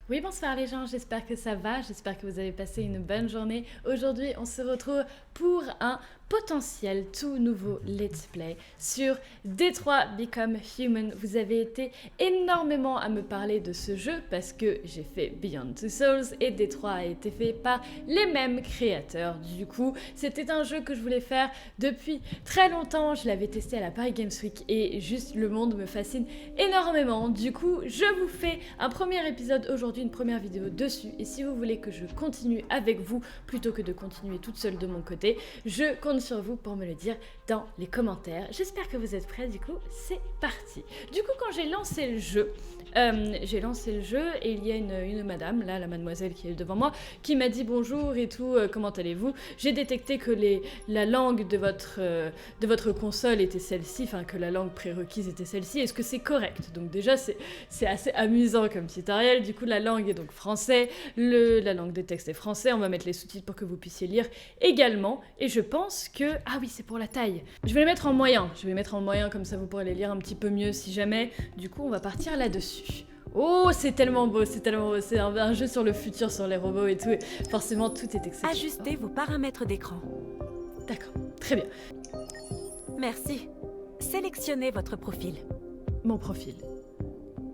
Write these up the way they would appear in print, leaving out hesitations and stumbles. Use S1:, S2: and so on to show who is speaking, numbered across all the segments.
S1: Oui, bonsoir les gens, j'espère que ça va, j'espère que vous avez passé une bonne journée. Aujourd'hui, on se retrouve pour un potentiel tout nouveau let's play sur Detroit Become Human. Vous avez été énormément à me parler de ce jeu parce que j'ai fait Beyond Two Souls et Detroit a été fait par les mêmes créateurs. Du coup, c'était un jeu que je voulais faire depuis très longtemps. Je l'avais testé à la Paris Games Week et juste le monde me fascine énormément. Du coup, je vous fais un premier épisode aujourd'hui, une première vidéo dessus. Et si vous voulez que je continue avec vous plutôt que de continuer toute seule de mon côté, je compte sur vous pour me le dire dans les commentaires. J'espère que vous êtes prêts, du coup, c'est parti. Du coup, quand j'ai lancé le jeu, et il y a une madame, là, la mademoiselle qui est devant moi, qui m'a dit bonjour et tout, comment allez-vous? J'ai détecté que la langue de votre console était celle-ci, enfin que la langue prérequise était celle-ci. Est-ce que c'est correct? Donc déjà, c'est assez amusant comme tutoriel. Du coup, la langue est donc français, la langue des textes est français. On va mettre les sous-titres pour que vous puissiez lire également. Et je pense que... Ah oui, c'est pour la taille. Je vais les mettre en moyen. Je vais les mettre en moyen, comme ça vous pourrez les lire un petit peu mieux si jamais. Du coup, on va partir là-dessus. Oh, c'est tellement beau, c'est tellement beau. C'est un jeu sur le futur, sur les robots et tout. Et forcément, tout est exceptionnel.
S2: Ajustez vos paramètres d'écran.
S1: D'accord, très bien.
S2: Merci. Sélectionnez votre profil.
S1: Mon profil.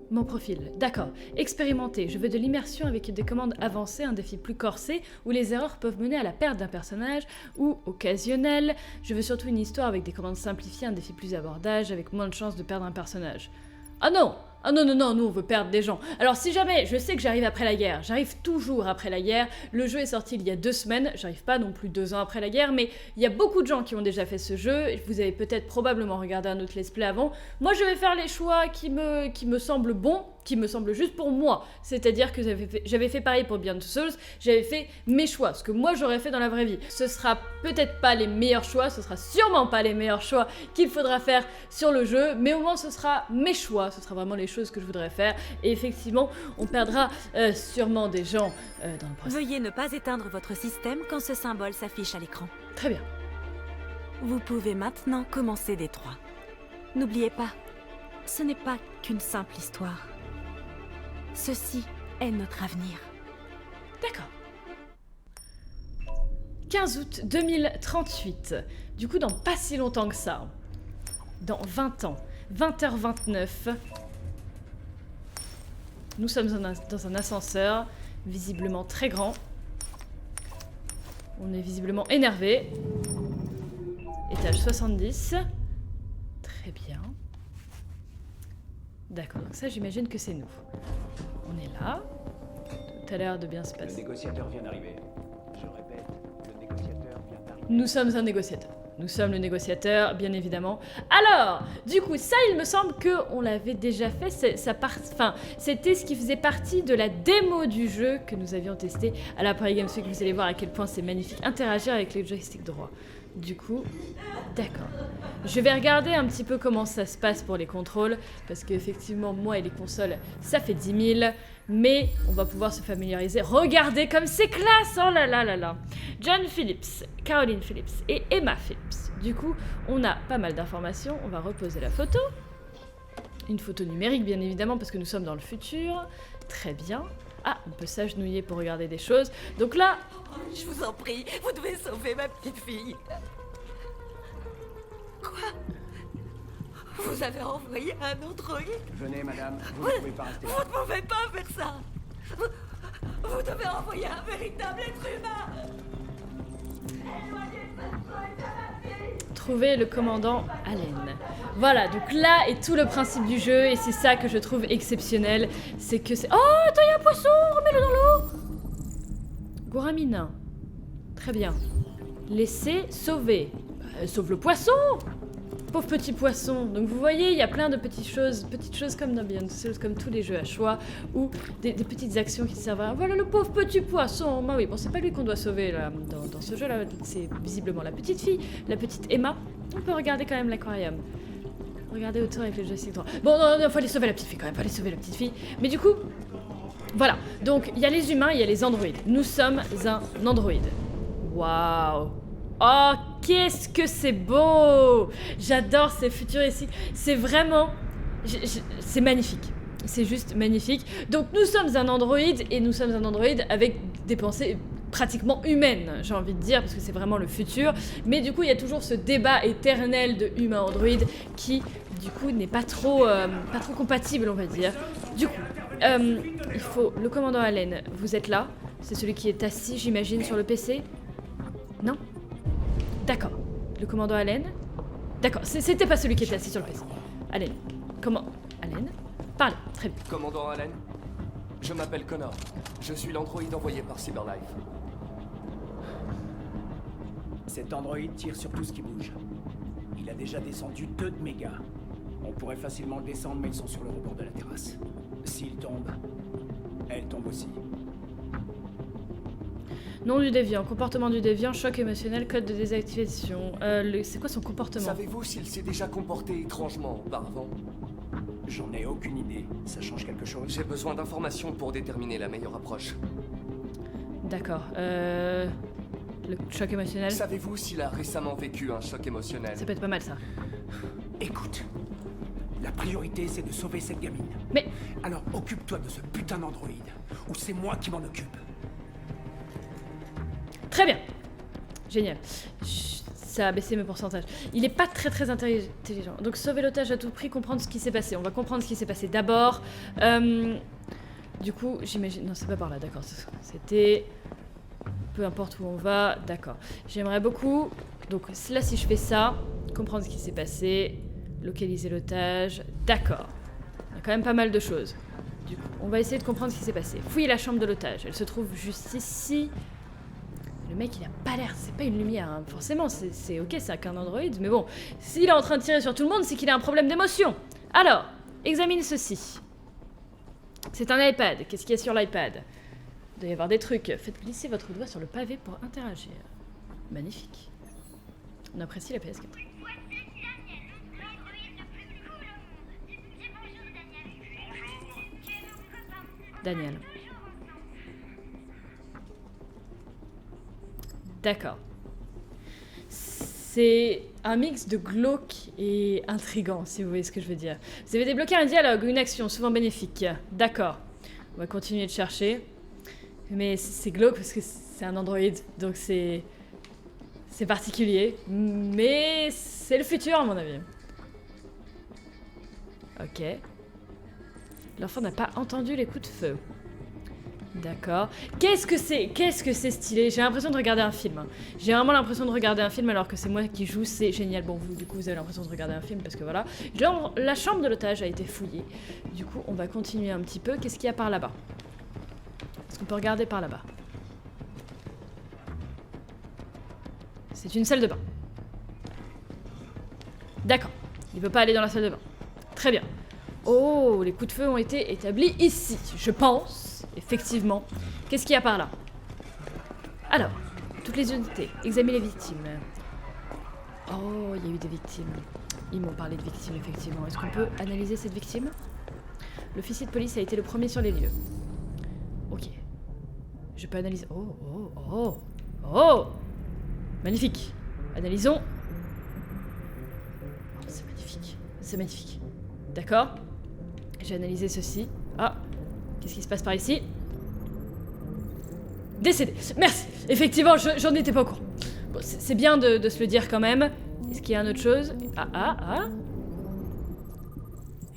S1: Mon profil, d'accord. Expérimenté, je veux de l'immersion avec des commandes avancées, un défi plus corsé, où les erreurs peuvent mener à la perte d'un personnage, ou occasionnel. Je veux surtout une histoire avec des commandes simplifiées, un défi plus abordage, avec moins de chances de perdre un personnage. Ah non! Ah non, non, non, nous on veut perdre des gens. Alors si jamais, je sais que j'arrive après la guerre, j'arrive toujours après la guerre, le jeu est sorti il y a 2 semaines, j'arrive pas non plus 2 ans après la guerre, mais il y a beaucoup de gens qui ont déjà fait ce jeu, vous avez peut-être probablement regardé un autre let's play avant. Moi je vais faire les choix qui me semblent bons, qui me semblent juste pour moi. C'est-à-dire que j'avais fait pareil pour Beyond Two Souls, j'avais fait mes choix, ce que moi j'aurais fait dans la vraie vie. Ce sera peut-être pas les meilleurs choix, ce sera sûrement pas les meilleurs choix qu'il faudra faire sur le jeu, mais au moins ce sera mes choix, ce sera vraiment les choses que je voudrais faire. Et effectivement, on perdra sûrement des gens dans le processus.
S2: Veuillez ne pas éteindre votre système quand ce symbole s'affiche à l'écran.
S1: Très bien.
S2: Vous pouvez maintenant commencer Détroit. N'oubliez pas, ce n'est pas qu'une simple histoire. Ceci est notre avenir.
S1: D'accord. 15 août 2038. Du coup, dans pas si longtemps que ça. Dans 20 ans. 20h29. Nous sommes dans un ascenseur, visiblement très grand. On est visiblement énervé. Étage 70. Très bien. D'accord, donc ça j'imagine que c'est nous. On est là. Tout a l'air de bien se
S3: Le
S1: passer.
S3: négociateur vient d'arriver. Je répète, le négociateur vient d'arriver.
S1: Nous sommes un négociateur. Nous sommes le négociateur, bien évidemment. Alors, du coup, ça, il me semble qu'on l'avait déjà fait. C'était ce qui faisait partie de la démo du jeu que nous avions testé à la Paris Games Week. Vous allez voir à quel point c'est magnifique. Interagir avec les joysticks droits. Du coup, d'accord. Je vais regarder un petit peu comment ça se passe pour les contrôles, parce qu'effectivement, moi et les consoles, ça fait 10 000, mais on va pouvoir se familiariser. Regardez comme c'est classe! Oh là là là là! John Phillips, Caroline Phillips et Emma Phillips. Du coup, on a pas mal d'informations. On va reposer la photo. Une photo numérique, bien évidemment, parce que nous sommes dans le futur. Très bien. Ah, on peut s'agenouiller pour regarder des choses. Donc là,
S2: Je vous en prie, vous devez sauver ma petite fille. Quoi? Vous avez envoyé un androïde?
S3: Venez, madame, vous ne pouvez pas rester là.
S2: Vous ne pouvez pas faire ça. Vous devez envoyer un véritable être humain.
S1: trouver le commandant Allen. Voilà, donc là est tout le principe du jeu, et c'est ça que je trouve exceptionnel. C'est que c'est... Oh, attends, il y a un poisson, remets-le dans l'eau. Gouramine. Très bien. Laissez sauver. Sauve le poisson. Pauvre petit poisson. Donc vous voyez, il y a plein de petites choses comme dans Beyond Two Souls, comme tous les jeux à choix, ou des petites actions qui servent à... Voilà le pauvre petit poisson. Bah oui, bon, c'est pas lui qu'on doit sauver là, dans ce jeu-là. C'est visiblement la petite fille, la petite Emma. On peut regarder quand même l'aquarium. Regardez autour avec le joystick droit. Bon, non, faut aller sauver la petite fille quand même, faut aller sauver la petite fille. Mais du coup, voilà. Donc, il y a les humains, il y a les androïdes. Nous sommes un androïde. Waouh. Oh, qu'est-ce que c'est beau! J'adore ces futuristiques. C'est vraiment... c'est magnifique. C'est juste magnifique. Donc nous sommes un androïde, et nous sommes un androïde avec des pensées pratiquement humaines, j'ai envie de dire, parce que c'est vraiment le futur. Mais du coup, il y a toujours ce débat éternel de humain-androïde qui, du coup, n'est pas trop compatible, on va dire. Du coup, il faut... Le commandant Allen, vous êtes là? C'est celui qui est assis, j'imagine, sur le PC? Non? D'accord. Le commandant Allen? D'accord, c'était pas celui qui était assis sur le PC. Allen. Comment? Allen? Parlez, très bien.
S4: Commandant Allen, je m'appelle Connor. Je suis l'androïde envoyé par Cyberlife.
S3: Cet androïde tire sur tout ce qui bouge. Il a déjà descendu 2 de mes gars. On pourrait facilement le descendre, mais ils sont sur le rebord de la terrasse. S'il tombe, elle tombe aussi.
S1: Nom du déviant, comportement du déviant, choc émotionnel, code de désactivation. C'est quoi son comportement?
S4: Savez-vous s'il s'est déjà comporté étrangement auparavant?
S3: J'en ai aucune idée. Ça change quelque chose?
S4: J'ai besoin d'informations pour déterminer la meilleure approche.
S1: D'accord. Le choc émotionnel?
S4: Savez-vous s'il a récemment vécu un choc émotionnel?
S1: Ça peut être pas mal, ça.
S3: Écoute, la priorité c'est de sauver cette gamine.
S1: Mais...
S3: Alors occupe-toi de ce putain d'androïde, ou c'est moi qui m'en occupe.
S1: Très bien. Génial. Chut, ça a baissé mes pourcentages. Il est pas très intelligent. Donc sauver l'otage à tout prix, comprendre ce qui s'est passé. On va comprendre ce qui s'est passé d'abord. Du coup, j'imagine... Non, c'est pas par là, d'accord. C'était... Peu importe où on va, d'accord. J'aimerais beaucoup... Donc là, si je fais ça, comprendre ce qui s'est passé, localiser l'otage, d'accord. Il y a quand même pas mal de choses. Du coup, on va essayer de comprendre ce qui s'est passé. Fouiller la chambre de l'otage. Elle se trouve juste ici. Le mec, il a pas l'air... C'est pas une lumière, hein. Forcément, c'est ok, c'est qu'un androïde. Mais bon, s'il est en train de tirer sur tout le monde, c'est qu'il a un problème d'émotion. Alors, examine ceci. C'est un iPad. Qu'est-ce qu'il y a sur l'iPad? Il doit y avoir des trucs. Faites glisser votre doigt sur le pavé pour interagir. Magnifique. On apprécie la PS4. Daniel. D'accord. C'est un mix de glauque et intriguant, si vous voyez ce que je veux dire. Vous avez débloqué un dialogue ou une action, souvent bénéfique. D'accord. On va continuer de chercher. Mais c'est glauque parce que c'est un androïde, donc c'est particulier. Mais c'est le futur, à mon avis. Ok. L'enfant n'a pas entendu les coups de feu. D'accord. Qu'est-ce que c'est stylé. J'ai l'impression de regarder un film. J'ai vraiment l'impression de regarder un film alors que c'est moi qui joue. C'est génial. Bon, vous, du coup, vous avez l'impression de regarder un film parce que voilà. Genre, la chambre de l'otage a été fouillée. Du coup, on va continuer un petit peu. Qu'est-ce qu'il y a par là-bas? Est-ce qu'on peut regarder par là-bas? C'est une salle de bain. D'accord. Il ne veut pas aller dans la salle de bain. Très bien. Oh, les coups de feu ont été établis ici, je pense. Effectivement. Qu'est-ce qu'il y a par là? Alors, toutes les unités. Examine les victimes. Oh, il y a eu des victimes. Ils m'ont parlé de victimes, effectivement. Est-ce qu'on peut analyser cette victime? L'officier de police a été le premier sur les lieux. Ok. Je peux analyser... Oh! Magnifique. Analysons. Oh, c'est magnifique. C'est magnifique. D'accord. J'ai analysé ceci. Ah. Qu'est-ce qui se passe par ici? Décédé. Merci. Effectivement, j'en étais pas au courant. Bon, c'est bien de se le dire quand même. Est-ce qu'il y a une autre chose? Ah.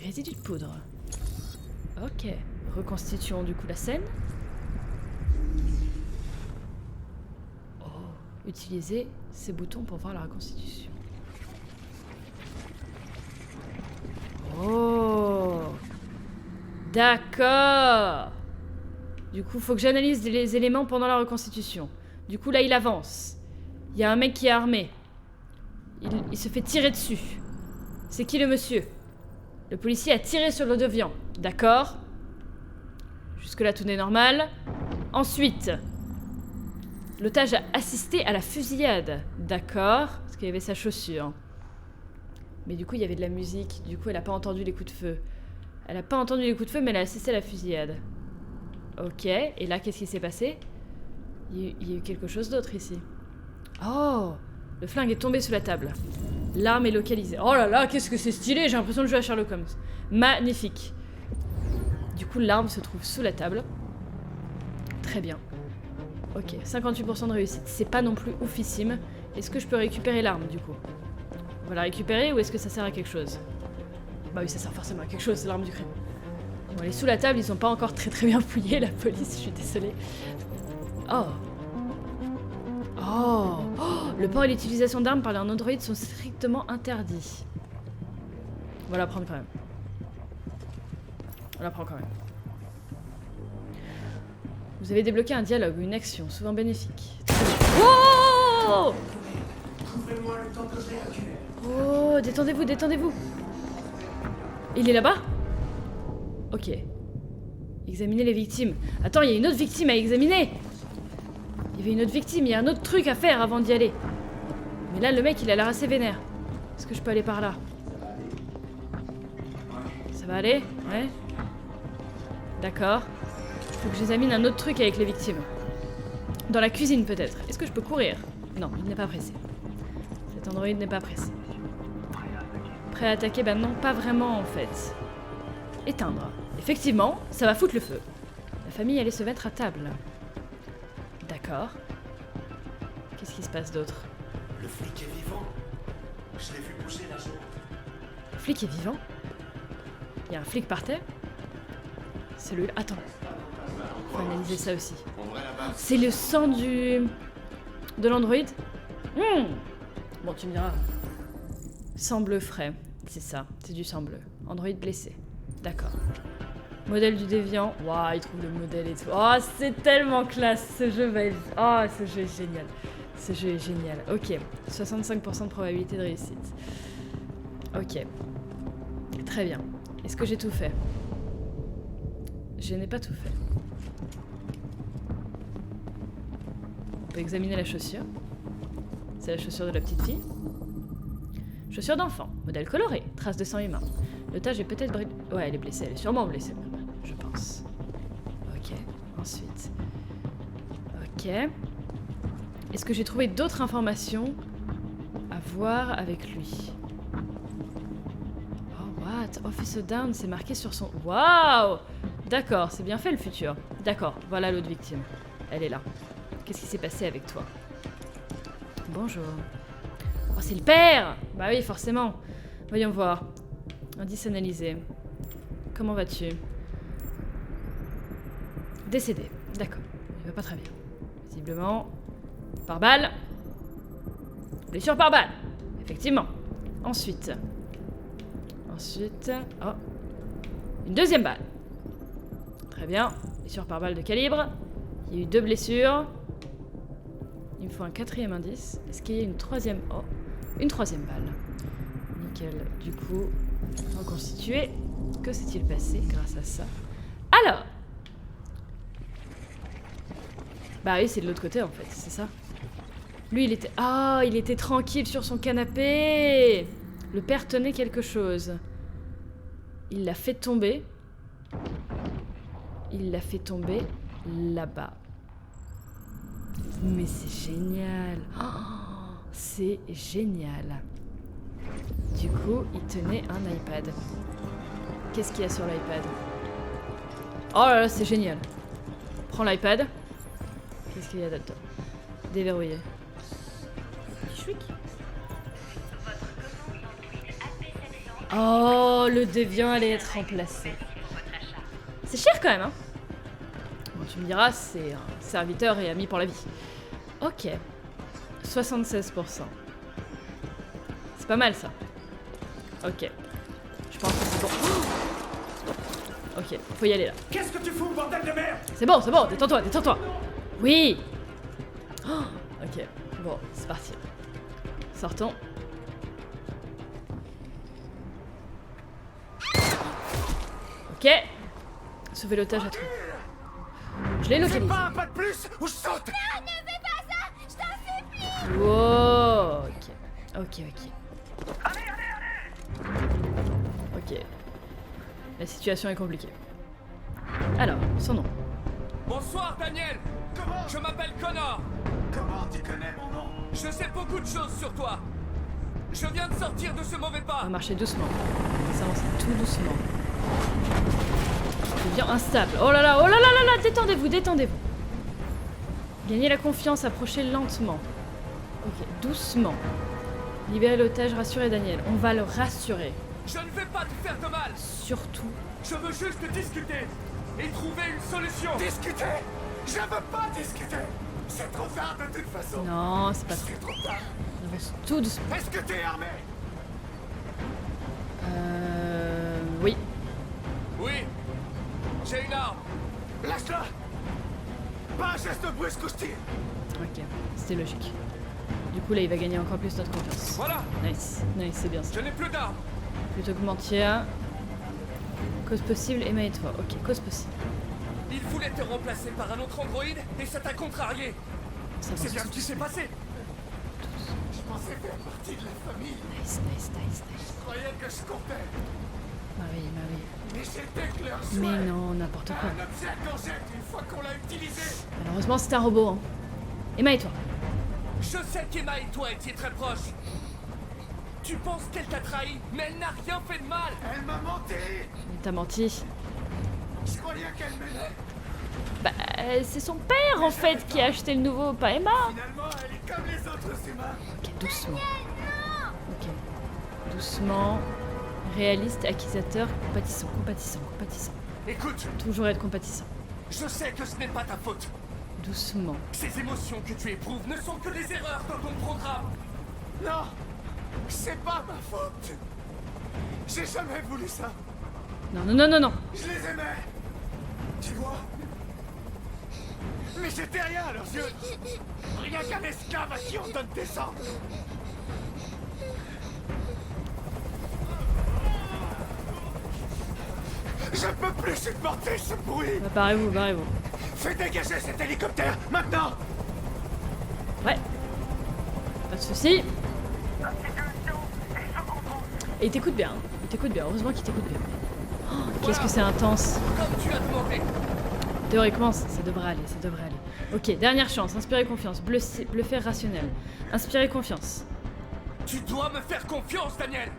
S1: Résidu de poudre. Ok. Reconstituons du coup la scène. Oh. Utilisez ces boutons pour voir la reconstitution. Oh. D'accord. Du coup, faut que j'analyse les éléments pendant la reconstitution. Du coup, là, il avance. Il y a un mec qui est armé. Il se fait tirer dessus. C'est qui le monsieur? Le policier a tiré sur le déviant. D'accord. Jusque-là, tout est normal. Ensuite, l'otage a assisté à la fusillade. D'accord. Parce qu'il y avait sa chaussure. Mais du coup, il y avait de la musique. Du coup, elle a pas entendu les coups de feu. Elle a pas entendu les coups de feu, mais elle a assisté à la fusillade. Ok. Et là, qu'est-ce qui s'est passé? Il y a eu quelque chose d'autre ici. Oh! Le flingue est tombé sous la table. L'arme est localisée. Oh là là, qu'est-ce que c'est stylé! J'ai l'impression de jouer à Sherlock Holmes. Magnifique. Du coup, l'arme se trouve sous la table. Très bien. Ok, 58% de réussite. C'est pas non plus oufissime. Est-ce que je peux récupérer l'arme, du coup? On va la récupérer ou est-ce que ça sert à quelque chose? Bah oui, ça sert forcément à quelque chose, c'est l'arme du crime. Bon, elle est sous la table, ils sont pas encore très bien fouillés, la police, je suis désolée. Oh. Oh. Oh. Le port et l'utilisation d'armes par un androïde sont strictement interdits. On va la prendre quand même. On la prend quand même. Vous avez débloqué un dialogue ou une action, souvent bénéfique. Oh! Oh, détendez-vous, détendez-vous. Il est là-bas? Ok. Examiner les victimes. Attends, il y a une autre victime à examiner. Il y avait une autre victime, il y a un autre truc à faire avant d'y aller. Mais là, le mec, il a l'air assez vénère. Est-ce que je peux aller par là? Ça va aller? Ouais. D'accord. Faut que j'examine un autre truc avec les victimes. Dans la cuisine, peut-être. Est-ce que je peux courir? Non, il n'est pas pressé. Cet androïde n'est pas pressé. Prêt à attaquer? Bah non, pas vraiment en fait. Éteindre. Effectivement, ça va foutre le feu. La famille allait se mettre à table. D'accord. Qu'est-ce qui se passe d'autre?
S5: Le flic est vivant. Je l'ai vu bouger la jambe.
S1: Le flic est vivant? Il y a un flic par terre? Celui-là. Attends. Faut analyser ça aussi. C'est le sang de l'androïde? Bon, tu me diras. Sang bleu frais. C'est ça. C'est du sang bleu. Androïde blessé. D'accord. Modèle du déviant. Waouh, il trouve le modèle et tout. Oh, c'est tellement classe. Ce jeu va être... Oh, ce jeu est génial. Ce jeu est génial. Ok. 65% de probabilité de réussite. Ok. Très bien. Est-ce que j'ai tout fait? Je n'ai pas tout fait. On peut examiner la chaussure. C'est la chaussure de la petite fille. Chaussure d'enfant. Modèle coloré. Trace de sang humain. L'otage est peut-être... Ouais, elle est blessée. Elle est sûrement blessée, je pense. Ok. Ensuite. Ok. Est-ce que j'ai trouvé d'autres informations à voir avec lui? Oh, what? Officer Down, c'est marqué sur son... Waouh! D'accord, c'est bien fait le futur. D'accord, voilà l'autre victime. Elle est là. Qu'est-ce qui s'est passé avec toi? Bonjour. Oh, c'est le père! Bah oui, forcément. Voyons voir. Indice analysé. Comment vas-tu? Décédé. D'accord. Il va pas très bien. Visiblement. Par balle. Blessure par balle. Effectivement. Ensuite. Oh. Une deuxième balle. Très bien. Blessure par balle de calibre. Il y a eu 2 blessures. Il me faut un 4e indice. Est-ce qu'il y a une 3e? Oh. Une 3e balle. Nickel. Du coup, reconstitué. Que s'est-il passé grâce à ça? Alors! Bah oui, c'est de l'autre côté en fait, c'est ça. Lui, il était... Ah, il était tranquille sur son canapé. Le père tenait quelque chose. Il l'a fait tomber. Il l'a fait tomber là-bas. Mais c'est génial. Oh, c'est génial. Du coup, il tenait un iPad. Qu'est-ce qu'il y a sur l'iPad? Oh là là, c'est génial. Prends l'iPad. Qu'est-ce qu'il y a là-dedans? Déverrouillé. Chouic. Oh, le déviant allait être remplacé. C'est cher quand même, hein? Bon, tu me diras, c'est un serviteur et ami pour la vie. Ok. 76%. C'est pas mal, ça. Ok. Je pense que c'est bon. Oh, ok, faut y aller, là.
S3: Qu'est-ce que tu fous, bordel de merde?
S1: C'est bon, détends-toi, détends-toi. Oui. Oh, ok, bon, c'est parti. Sortons. Ok. Sauver l'otage à tout. Je l'ai localisé.
S3: Pas un pas de plus ou je saute!
S6: Non, ne fais pas ça! Je t'en supplie!
S1: Wow. Ok. Ok. La situation est compliquée. Alors, son nom.
S4: Bonsoir, Daniel. Je m'appelle Connor.
S5: Comment tu connais mon nom?
S4: Je sais beaucoup de choses sur toi. Je viens de sortir de ce mauvais
S1: On
S4: pas.
S1: va marcher doucement. On va s'avancer tout doucement. Devient instable. Oh là là, là, détendez-vous, détendez-vous. Gagnez la confiance, approchez lentement. Ok, doucement. Libérez l'otage, rassurez Daniel. On va le rassurer.
S4: Je ne vais pas te faire de mal.
S1: Surtout.
S4: Je veux juste discuter et trouver une solution.
S5: Discuter. Je veux pas discuter. C'est trop tard de toute façon.
S1: Non, c'est pas trop.
S5: C'est trop tard.
S1: On avance tout doucement.
S5: Est-ce que t'es armé?
S1: Oui.
S4: Oui, j'ai une arme.
S5: Lâche-la. Pas un geste brusque ou je tire.
S1: Ok, c'était logique. Du coup, là, il va gagner encore plus notre confiance.
S4: Voilà,
S1: Nice, nice, c'est bien ça.
S4: je n'ai plus d'armes.
S1: Plutôt que mentir. Cause possible, Emma et toi. Ok, cause possible.
S4: Il voulait te remplacer par un autre androïde et ça t'a contrarié.
S1: Ça
S4: C'est
S1: avance
S4: bien ce
S1: tout
S4: qui s'est passé.
S5: Je pensais faire partie de la famille.
S1: Nice, nice, nice, nice.
S5: Je croyais que je comptais.
S1: Marie, Marie.
S5: Mais j'étais que leur souhait.
S1: Mais non, n'importe quoi.
S5: Un objet qu'on jette une fois qu'on l'a utilisé.
S1: Malheureusement, c'est un robot. Hein. Emma et toi.
S4: Je sais qu'Emma et toi étiez très proches. Tu penses qu'elle t'a trahi, mais elle n'a rien fait de mal.
S5: Elle m'a menti.
S1: T'as menti.
S5: Je croyais qu'elle m'aimait.
S1: Bah, c'est son père en fait qui a acheté le nouveau, pas Emma.
S5: Finalement, elle est comme les autres humains.
S1: Ok, doucement. Ok. Doucement. Réaliste, accusateur, compatissant, compatissant, compatissant.
S4: Écoute,
S1: Toujours être compatissant.
S4: je sais que ce n'est pas ta faute.
S1: Doucement.
S4: Ces émotions que tu éprouves ne sont que des erreurs dans ton programme.
S5: Non, c'est pas ma faute. J'ai jamais voulu ça.
S1: Non, non, non, non, non.
S5: Je les aimais. Tu vois. Mais j'étais rien à leurs yeux. Rien qu'un esclave à qui on donne des ordres. Je peux plus supporter ce bruit.
S1: Bah, barrez-vous, barrez-vous.
S5: Fais dégager cet hélicoptère, maintenant.
S1: Ouais. Pas de soucis. Et il t'écoute bien. Hein. Il t'écoute bien. Heureusement qu'il t'écoute bien. Oh, qu'est-ce que c'est intense.
S4: Comme tu as demandé.
S1: Théoriquement, ça devrait aller, ça devrait aller. Ok, dernière chance. Inspirer confiance. Bluffer rationnel. Inspirer confiance.
S4: Tu dois me faire confiance, Daniel.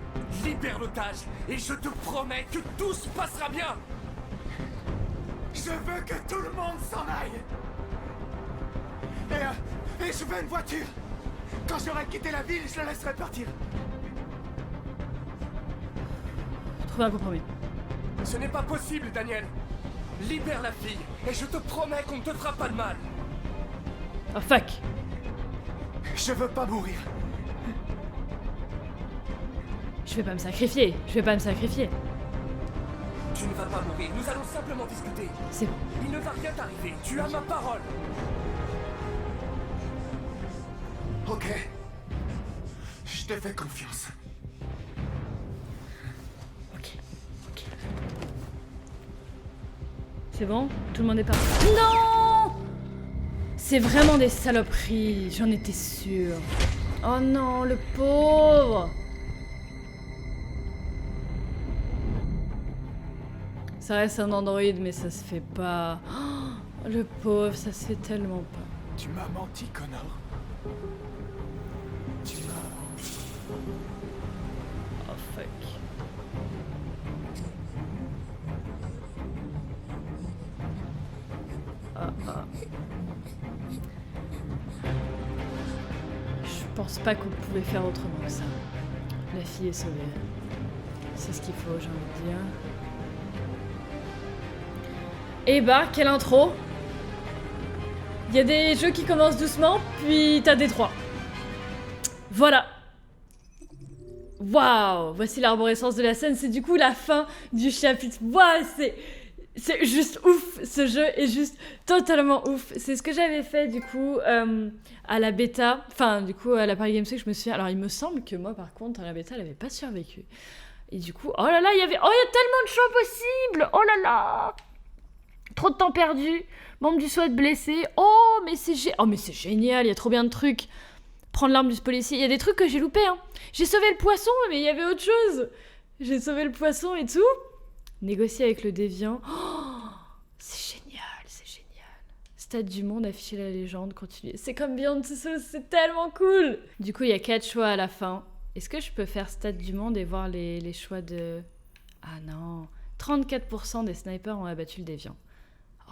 S4: Libère l'otage et je te promets que tout se passera bien.
S5: Je veux que tout le monde s'en aille. Et je veux une voiture. Quand j'aurai quitté la ville, je la laisserai partir.
S1: Trouver un compromis.
S4: Ce n'est pas possible, Daniel. Libère la fille et je te promets qu'on ne te fera pas de mal.
S1: Oh fuck.
S5: Je veux pas mourir.
S1: Je vais pas me sacrifier. Je vais pas me sacrifier.
S4: Tu ne vas pas mourir, nous allons simplement discuter.
S1: C'est bon.
S4: Il ne va rien t'arriver, tu as ma parole.
S5: Ok. Je te fais confiance.
S1: Ok. Ok. C'est bon? Tout le monde est parti. Non! C'est vraiment des saloperies. J'en étais sûre. Oh non, le pauvre! Ça reste un androïde, mais ça se fait pas. Oh, le pauvre, ça se fait tellement pas.
S5: Tu m'as menti, Connor. Tu m'as menti.
S1: Oh fuck. Ah, ah. Je pense pas qu'on pouvait faire autrement que ça. La fille est sauvée. C'est ce qu'il faut, j'ai envie de dire. Et bah, quelle intro! Il y a des jeux qui commencent doucement, puis t'as Détroit. Voilà! Waouh! Voici l'arborescence de la scène, c'est du coup la fin du chapitre. Waouh, c'est juste ouf! Ce jeu est juste totalement ouf. C'est ce que j'avais fait du coup à la bêta, enfin du coup à la Paris Games Week, je me suis... Alors il me semble que moi par contre à la bêta elle avait pas survécu. Et du coup, oh là là, il y a tellement de choix possibles! Oh là là! Trop de temps perdu, membre du SWAT blessé. Oh mais c'est génial, il y a trop bien de trucs. Prendre l'arme du policier, il y a des trucs que j'ai loupés. Hein. J'ai sauvé le poisson, mais il y avait autre chose. J'ai sauvé le poisson et tout. Négocier avec le déviant. Oh, c'est génial, c'est génial. Stade du monde, afficher la légende, continuer. C'est comme Beyond Two Souls, c'est tellement cool. Du coup, il y a 4 choix à la fin. Est-ce que je peux faire Stade du monde et voir les choix de... Ah non, 34% des snipers ont abattu le déviant.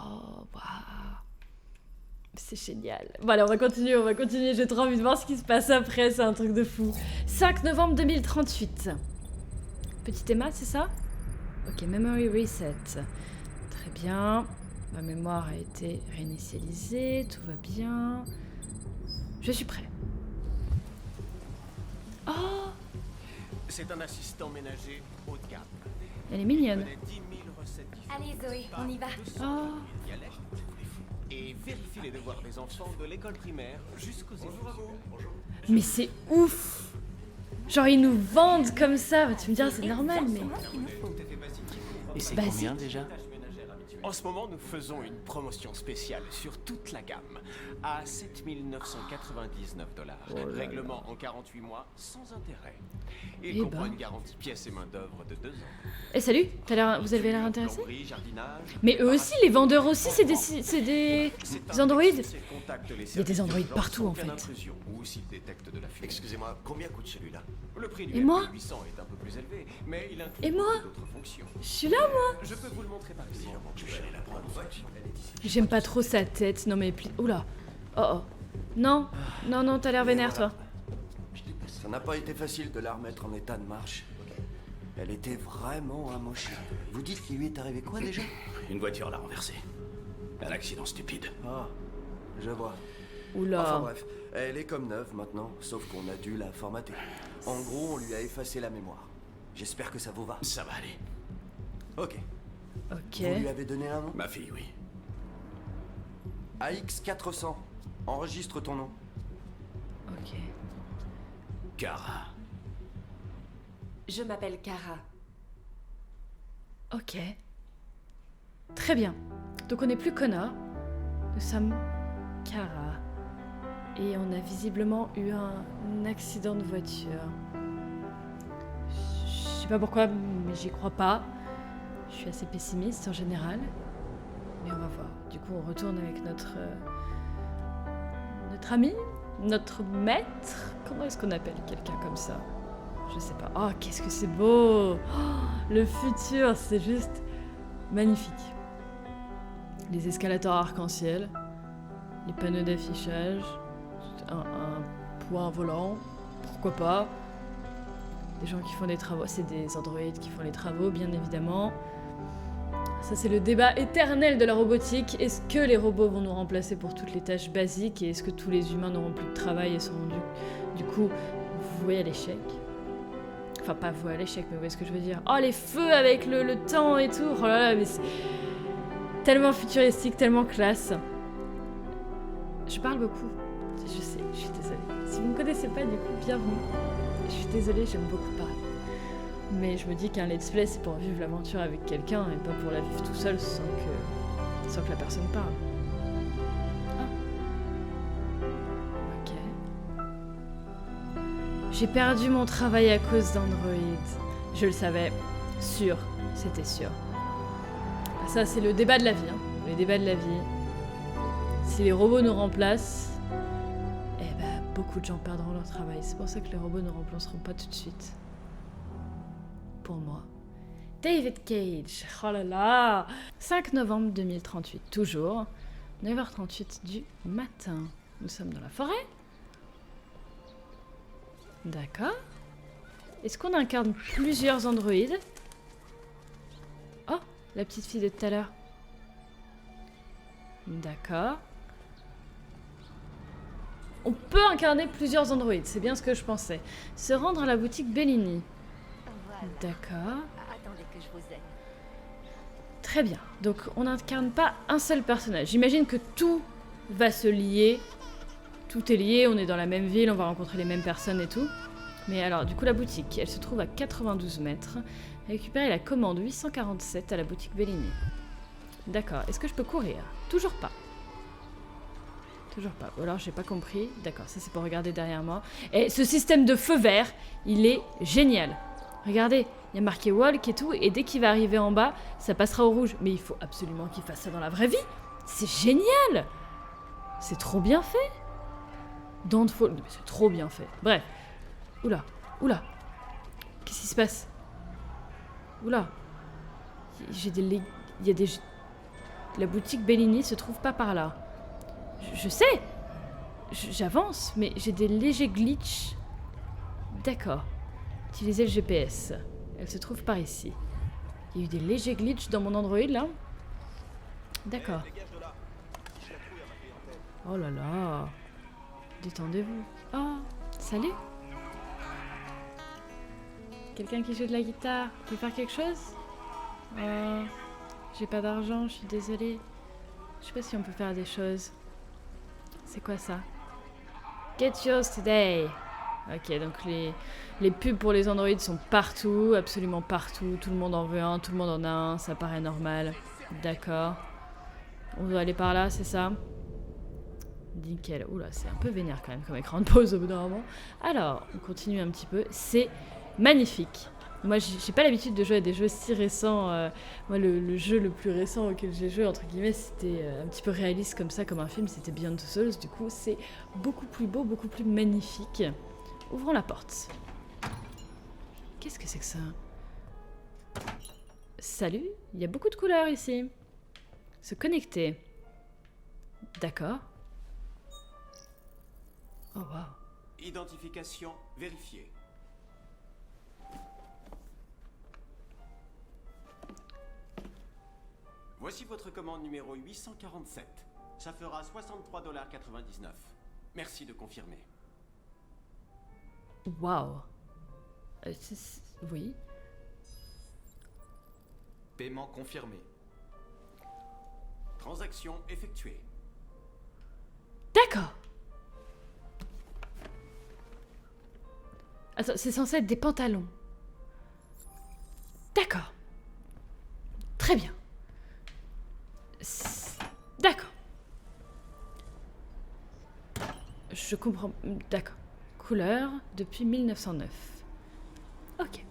S1: Oh, waouh. C'est génial. Bon allez, on va continuer. J'ai trop envie de voir ce qui se passe après, c'est un truc de fou. 5 novembre 2038. Petit Emma, c'est ça? Ok, memory reset. Très bien. Ma mémoire a été réinitialisée, tout va bien. Je suis prêt. Oh,
S5: C'est un assistant ménager haut de gamme.
S1: elle est mignonne.
S5: Connaît 10 000 recettes différentes.
S6: Allez Zoé, on y va.
S1: Oh,
S5: Dialectes, et vérifie les devoirs des enfants de l'école primaire jusqu'aux études. Bonjour.
S1: mais c'est ouf. Genre ils nous vendent comme ça. Tu me diras c'est normal, mais...
S3: Et c'est
S1: Basique.
S3: combien déjà?
S5: En ce moment, nous faisons une promotion spéciale sur toute la gamme à 7 999 $. Règlement en 48 mois sans intérêt. Il
S1: Eh
S5: comprend
S1: ben.
S5: une garantie pièces et main-d'œuvre de 2 ans.
S1: Eh salut, vous avez l'air intéressé?
S5: Plomberie, jardinage,
S1: Mais eux aussi, les vendeurs aussi, c'est des
S5: C'est un
S1: androïdes.
S5: essentiel contact les
S1: Il y a des
S5: services
S1: androïdes
S5: d'urgence
S1: partout, en
S5: aucune
S1: fait.
S5: intrusion, ou s'ils détectent de la fumée.
S7: Excusez-moi, combien coûte celui-là?
S5: Le prix
S1: Et
S5: du
S1: moi
S5: MP800 est un peu plus élevé, mais il inclut
S1: Et moi
S5: d'autres fonctions.
S1: Je suis là, moi.
S5: Je peux vous le montrer par ici.
S7: Je vais aller la prendre.
S1: J'aime pas trop sa tête. Non mais... Oula. Oh oh. Non. Non, t'as l'air vénère, toi.
S7: Ça n'a pas été facile de la remettre en état de marche. Elle était vraiment amochée. Vous dites qu'il lui est arrivé quoi déjà?
S3: Une voiture l'a renversée. Un accident stupide.
S7: Ah, je vois.
S1: Oula.
S7: Enfin bref, elle est comme neuve maintenant, sauf qu'on a dû la formater. En gros, on lui a effacé la mémoire. J'espère que ça vous va.
S3: Ça va aller.
S7: Ok.
S1: Ok.
S7: Vous lui avez donné un nom?
S3: Ma fille, oui.
S7: AX400. Enregistre ton nom.
S1: Ok.
S3: Kara.
S2: Je m'appelle Kara.
S1: Ok. Très bien. Donc on n'est plus Connor. Nous sommes Kara. Et on a visiblement eu un accident de voiture. Je sais pas pourquoi, mais j'y crois pas. Je suis assez pessimiste en général. Mais on va voir. Du coup, on retourne avec notre ami, notre maître. Comment est-ce qu'on appelle quelqu'un comme ça? Je sais pas. Oh, qu'est-ce que c'est beau! Oh, le futur, c'est juste magnifique. Les escalators arc-en-ciel, les panneaux d'affichage, un point volant, pourquoi pas. Des gens qui font des travaux, c'est des androïdes qui font les travaux, bien évidemment. Ça, c'est le débat éternel de la robotique. Est-ce que les robots vont nous remplacer pour toutes les tâches basiques et est-ce que tous les humains n'auront plus de travail et seront du coup voués à l'échec? Enfin, pas voués à l'échec, mais vous voyez ce que je veux dire. Oh, les feux avec le temps et tout. Oh là là, mais c'est tellement futuristique, tellement classe. Je parle beaucoup. Je sais, je suis désolée. Si vous ne me connaissez pas, du coup, bienvenue. Je suis désolée, j'aime beaucoup parler. Mais je me dis qu'un let's play, c'est pour vivre l'aventure avec quelqu'un et pas pour la vivre tout seul sans que la personne parle. Ah. Ok. J'ai perdu mon travail à cause d'Android. Je le savais. Sûr. C'était sûr. Ça, c'est le débat de la vie. Hein. Le débat de la vie. Si les robots nous remplacent, eh ben, beaucoup de gens perdront leur travail. C'est pour ça que les robots ne remplaceront pas tout de suite. Pour moi. David Cage. Oh là là. 5 novembre 2038. Toujours. 9h38 du matin. Nous sommes dans la forêt. D'accord. Est-ce qu'on incarne plusieurs androïdes? Oh, la petite fille de tout à l'heure. D'accord. On peut incarner plusieurs androïdes, c'est bien ce que je pensais. Se rendre à la boutique Bellini.
S6: Voilà.
S1: D'accord.
S6: Attendez que je vous aide.
S1: Très bien. Donc on n'incarne pas un seul personnage. J'imagine que tout va se lier. Tout est lié, on est dans la même ville, on va rencontrer les mêmes personnes et tout. Mais alors, du coup, la boutique, elle se trouve à 92 mètres. Récupérer la commande 847 à la boutique Bellini. D'accord. Est-ce que je peux courir? Toujours pas. Toujours pas. Ou alors, j'ai pas compris. D'accord, ça c'est pour regarder derrière moi. Et ce système de feu vert, il est génial. Regardez, il y a marqué walk et tout, et dès qu'il va arriver en bas, ça passera au rouge. Mais il faut absolument qu'il fasse ça dans la vraie vie. C'est génial. C'est trop bien fait. Don't fall. Mais c'est trop bien fait. Bref. Oula, oula. Qu'est-ce qui se passe? Oula. J'ai des... Il y a des... La boutique Bellini se trouve pas par là. Je sais. J'avance, mais j'ai des légers glitches. D'accord. Utilisez le GPS. Elle se trouve par ici. Il y a eu des légers glitches dans mon Android, là. D'accord. Oh là là. Détendez-vous. Oh, salut. Quelqu'un qui joue de la guitare peut faire quelque chose? J'ai pas d'argent, je suis désolée. Je sais pas si on peut faire des choses. C'est quoi ça? Get yours today. Ok, donc les pubs pour les Android sont partout, absolument partout. Tout le monde en veut un, tout le monde en a un, ça paraît normal. D'accord. On doit aller par là, c'est ça? Nickel. Oula, c'est un peu vénère quand même comme écran de pause au bout d'un moment. Alors, on continue un petit peu. C'est magnifique. Moi, j'ai pas l'habitude de jouer à des jeux si récents. Moi, le jeu le plus récent auquel j'ai joué, entre guillemets, c'était un petit peu réaliste comme ça, comme un film. C'était Beyond Two Souls. Du coup, c'est beaucoup plus beau, beaucoup plus magnifique. Ouvrons la porte. Qu'est-ce que c'est que ça? Salut, il y a beaucoup de couleurs ici. Se connecter. D'accord. Oh, waouh.
S5: Identification vérifiée. Voici votre commande numéro 847. Ça fera 63,99 $. Merci de confirmer.
S1: Waouh. Oui.
S8: Paiement confirmé.
S5: Transaction effectuée.
S1: D'accord. Attends, c'est censé être des pantalons. D'accord. Très bien. D'accord. Je comprends. D'accord. Couleur depuis 1909. Ok.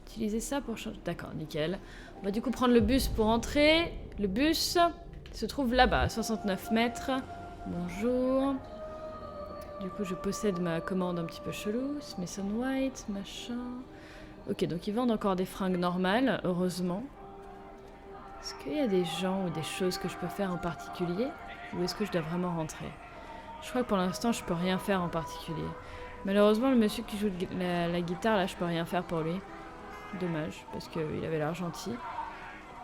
S1: Utiliser ça pour changer. D'accord, nickel. On va du coup prendre le bus pour entrer. Le bus se trouve là-bas, à 69 mètres. Bonjour. Du coup, je possède ma commande un petit peu chelou. Smith & White, machin. Ok, donc ils vendent encore des fringues normales, heureusement. Est-ce qu'il y a des gens ou des choses que je peux faire en particulier? Ou est-ce que je dois vraiment rentrer? Je crois que pour l'instant, je peux rien faire en particulier. Malheureusement, le monsieur qui joue la guitare, là, je peux rien faire pour lui. Dommage, parce qu'il avait l'air gentil.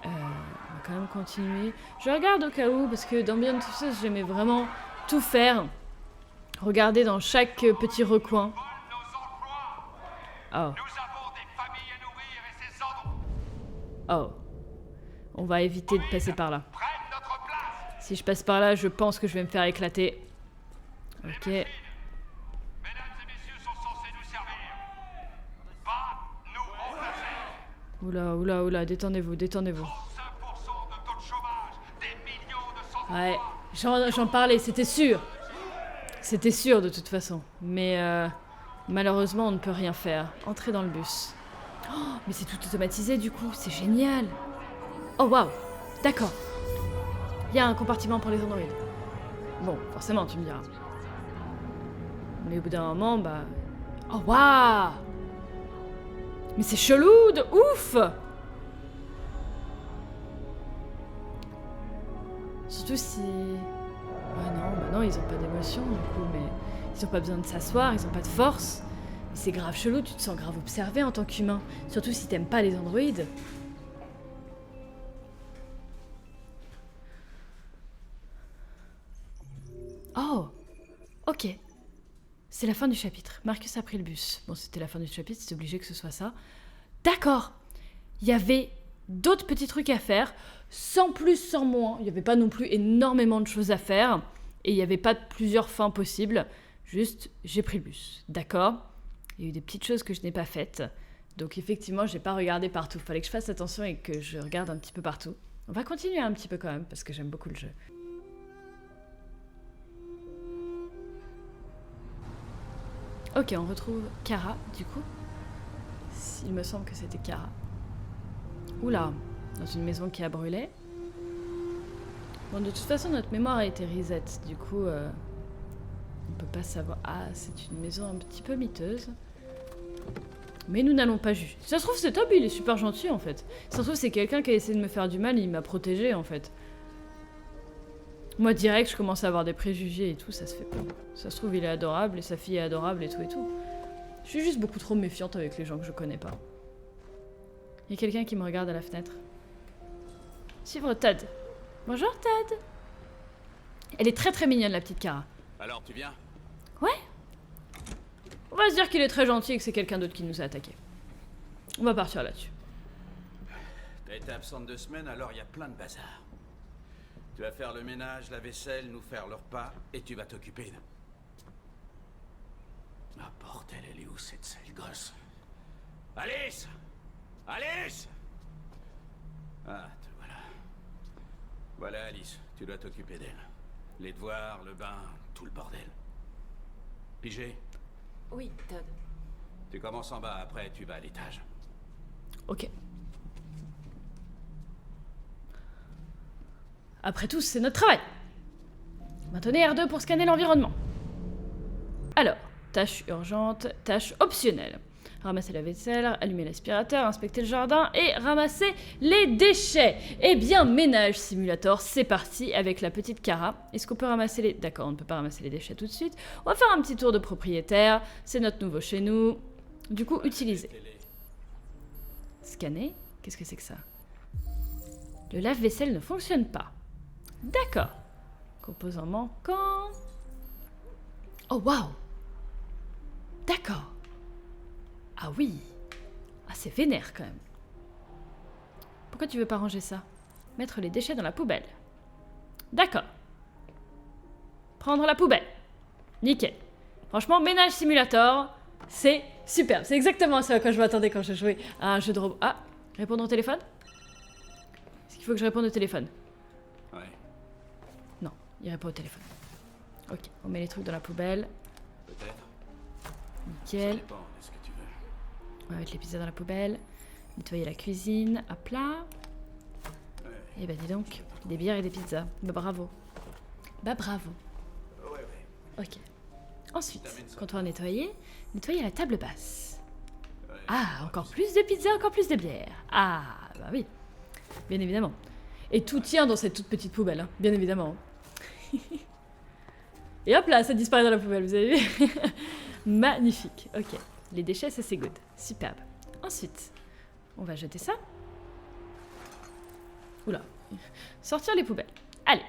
S1: On va quand même continuer. Je regarde au cas où, parce que dans Beyond Two Souls, j'aimais vraiment tout faire. Regarder dans chaque petit recoin. Oh. Oh. On va éviter de passer par là. Si je passe par là, je pense que je vais me faire éclater. Ok. Oula, oula, oula, détendez-vous, détendez-vous. Ouais, j'en parlais, c'était sûr. C'était sûr de toute façon. Mais malheureusement, on ne peut rien faire. Entrez dans le bus. Oh, mais c'est tout automatisé du coup, c'est génial. Oh waouh, d'accord. Il y a un compartiment pour les androïdes. Bon, forcément, tu me diras. Mais au bout d'un moment, bah... Oh waouh. Mais c'est chelou de ouf. Surtout si... Ouais non, ils ont pas d'émotion du coup, mais... Ils ont pas besoin de s'asseoir, ils ont pas de force. Mais c'est grave chelou, tu te sens grave observé en tant qu'humain. Surtout si t'aimes pas les androïdes. Oh, ok. C'est la fin du chapitre. Marcus a pris le bus. Bon, c'était la fin du chapitre, c'est obligé que ce soit ça. D'accord. Il y avait d'autres petits trucs à faire, sans plus, sans moins. Il n'y avait pas non plus énormément de choses à faire. Et il n'y avait pas plusieurs fins possibles. Juste, j'ai pris le bus. D'accord. Il y a eu des petites choses que je n'ai pas faites. Donc effectivement, j'ai pas regardé partout. Fallait que je fasse attention et que je regarde un petit peu partout. On va continuer un petit peu quand même, parce que j'aime beaucoup le jeu. Ok, on retrouve Kara, du coup. Il me semble que c'était Kara. Oula, dans une maison qui a brûlé. Bon, de toute façon, notre mémoire a été reset. Du coup, on peut pas savoir... Ah, c'est une maison un petit peu miteuse. Mais nous n'allons pas juger. Si ça se trouve, c'est Tob, il est super gentil en fait. Si ça se trouve, c'est quelqu'un qui a essayé de me faire du mal et il m'a protégé en fait. Moi, direct, je commence à avoir des préjugés et tout, ça se fait pas. Ça se trouve, il est adorable et sa fille est adorable et tout et tout. Je suis juste beaucoup trop méfiante avec les gens que je connais pas. Il y a quelqu'un qui me regarde à la fenêtre. Suivre Todd. Bonjour Todd. Elle est très très mignonne la petite Kara.
S5: Alors, tu viens?
S1: Ouais. On va se dire qu'il est très gentil et que c'est quelqu'un d'autre qui nous a attaqués. On va partir là-dessus.
S8: T'as été absente 2 semaines, alors il y a plein de bazar. Tu vas faire le ménage, la vaisselle, nous faire le repas, et tu vas t'occuper de... Ah bordel, elle est où cette sale gosse? Alice! Alice! Ah, te voilà. Voilà Alice, tu dois t'occuper d'elle. Les devoirs, le bain, tout le bordel. Pigé?
S2: Oui, Todd.
S8: Tu commences en bas, après tu vas à l'étage.
S1: Ok. Après tout, c'est notre travail. Maintenez R2 pour scanner l'environnement. Alors, tâche urgente, tâche optionnelle. Ramasser la vaisselle, allumer l'aspirateur, inspecter le jardin et ramasser les déchets. Eh bien, ménage simulator, c'est parti avec la petite Kara. Est-ce qu'on peut ramasser les... D'accord, on ne peut pas ramasser les déchets tout de suite. On va faire un petit tour de propriétaire. C'est notre nouveau chez nous. Du coup, utiliser. Scanner. Qu'est-ce que c'est que ça? Le lave-vaisselle ne fonctionne pas. D'accord. Composant manquant. Oh, waouh! D'accord. Ah oui. Ah, c'est vénère quand même. Pourquoi tu veux pas ranger ça? Mettre les déchets dans la poubelle. D'accord. Prendre la poubelle. Nickel. Franchement, ménage simulator, c'est superbe. C'est exactement ça à quoi je m'attendais quand je jouais à un jeu de robot. Ah, répondre au téléphone? Est-ce qu'il faut que je réponde au téléphone?
S8: Ouais.
S1: Non, il répond au téléphone. Ok, on met les trucs dans la poubelle.
S8: Peut-être. Ça
S1: Nickel.
S8: dépend de ce que tu veux.
S1: On va mettre les pizzas dans la poubelle. Nettoyer la cuisine à plat. Et bah dis donc, des bières et des pizzas. Bah bravo. Bah bravo.
S8: Ouais.
S1: Ok. Ensuite, quand on va nettoyer la table basse. Ah, encore plus de pizzas, encore plus de bières. Ah, bah oui. Bien évidemment. Et tout tient dans cette toute petite poubelle, hein, bien évidemment. Et hop là, ça disparaît dans la poubelle, vous avez vu? Magnifique. Ok. Les déchets, ça c'est good. Superbe. Ensuite, on va jeter ça. Oula. Sortir les poubelles. Allez.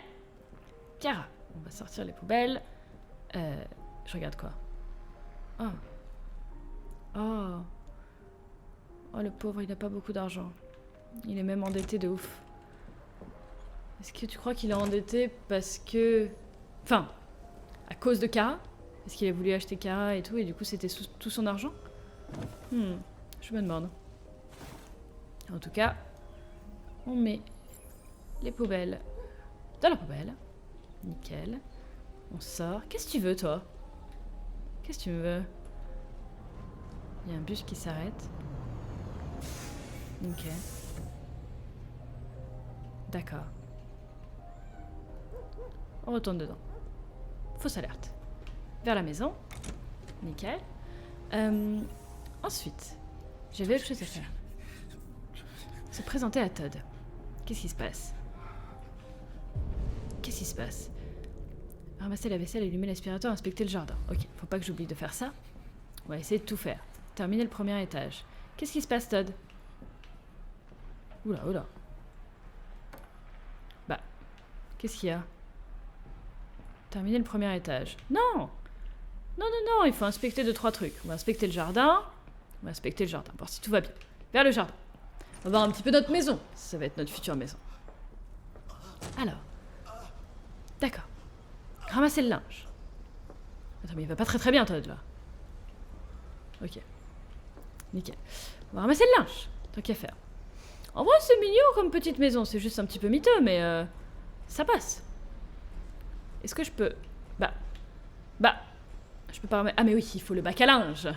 S1: Kara, on va sortir les poubelles. Je regarde quoi? Oh. Oh. Oh, le pauvre, il n'a pas beaucoup d'argent. Il est même endetté de ouf. Est-ce que tu crois qu'il est endetté parce que... Enfin, à cause de Kara? Est-ce qu'il a voulu acheter Kara et tout, et du coup c'était tout son argent? Je me demande. En tout cas, on met les poubelles dans la poubelle. Nickel. On sort. Qu'est-ce que tu veux, toi? Qu'est-ce que tu veux? Il y a un bus qui s'arrête. Ok. D'accord. On retourne dedans. Fausse alerte. Vers la maison. Nickel. Ensuite, j'avais autre chose à faire. Se présenter à Todd. Qu'est-ce qui se passe? Qu'est-ce qui se passe? Ramasser la vaisselle, allumer l'aspirateur, inspecter le jardin. Ok, faut pas que j'oublie de faire ça. On va essayer de tout faire. Terminer le premier étage. Qu'est-ce qui se passe, Todd? Oula, oula. Bah, qu'est-ce qu'il y a? Terminer le premier étage. Non! Non, non, non, il faut inspecter 2-3 trucs. On va inspecter le jardin. On va inspecter le jardin, voir si tout va bien. Vers le jardin. On va voir un petit peu notre maison. Ça va être notre future maison. Alors. D'accord. Ramasser le linge. Attends, mais il va pas très très bien, Todd, là. Ok. Nickel. On va ramasser le linge. Tant qu'à faire. En vrai, c'est mignon comme petite maison. C'est juste un petit peu miteux, mais ça passe. Est-ce que je peux... Bah... Je peux pas ramasser... Ah mais oui, il faut le bac à linge.